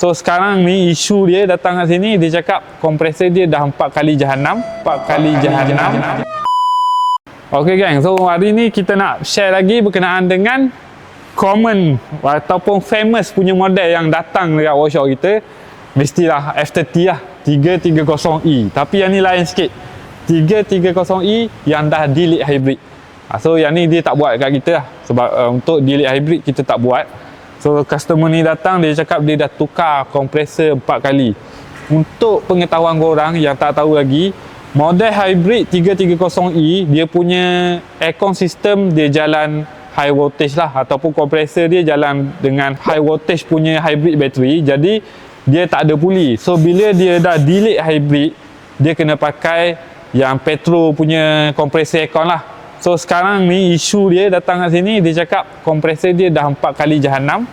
So sekarang ni isu dia datang kat sini, dia cakap kompresor dia dah 4 kali jahanam. 4 kali jahanam. Okay gang, so hari ni kita nak share lagi berkenaan dengan common ataupun famous punya model yang datang dekat workshop kita. Mestilah F30 lah, 330e. Tapi yang ni lain sikit, 330e yang dah delete hybrid. So yang ni dia tak buat kat kita lah. Sebab untuk delete hybrid kita tak buat. So customer ni datang, dia cakap dia dah tukar kompresor 4 kali. Untuk pengetahuan korang yang tak tahu lagi, model hybrid 330e dia punya aircon system dia jalan high voltage lah, ataupun kompresor dia jalan dengan high voltage punya hybrid battery. Jadi dia tak ada puli. So bila dia dah delete hybrid, dia kena pakai yang petrol punya kompresor aircon lah. So sekarang ni isu dia datang kat sini, dia cakap kompresor dia dah 4 kali jahanam.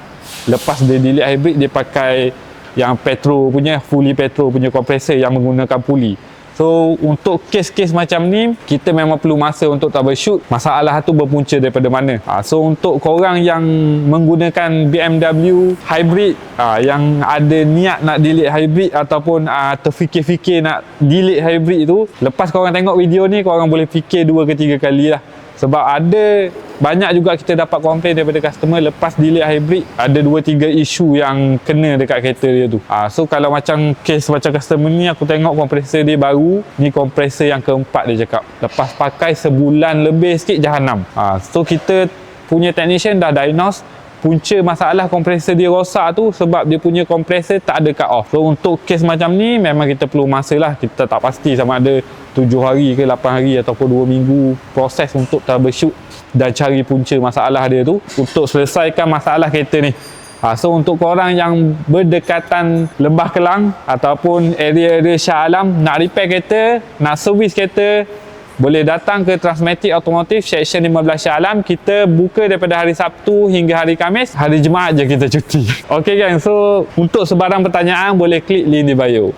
Lepas dia delete hybrid, dia pakai yang petrol punya, fully petrol punya kompresor yang menggunakan puli. So untuk kes-kes macam ni, kita memang perlu masa untuk troubleshoot masalah tu berpunca daripada mana. So untuk korang yang menggunakan BMW hybrid, yang ada niat nak delete hybrid ataupun terfikir-fikir nak delete hybrid tu, lepas korang tengok video ni, korang boleh fikir 2 ke 3 kali lah. Sebab ada banyak juga kita dapat komplain daripada customer lepas delete hybrid, ada 2-3 isu yang kena dekat kereta dia tu. So kalau macam case macam customer ni, aku tengok kompresor dia baru, ni kompresor yang keempat dia cakap. Lepas pakai sebulan lebih sikit jahanam. So kita punya technician dah diagnose punca masalah kompresor dia rosak tu sebab dia punya kompresor tak ada cut off. So untuk kes macam ni memang kita perlu masa lah. Kita tak pasti sama ada 7 hari ke 8 hari ataupun 2 minggu proses untuk troubleshoot dan cari punca masalah dia tu untuk selesaikan masalah kereta ni. So untuk korang yang berdekatan Lembah Kelang ataupun area-area Shah Alam, nak repair kereta, nak servis kereta, boleh datang ke Transmatic Automotive Section 15 Shah Alam. Kita buka daripada hari Sabtu hingga hari Khamis. Hari Jumaat je kita cuti. Okay gang, so untuk sebarang pertanyaan boleh klik link di bio.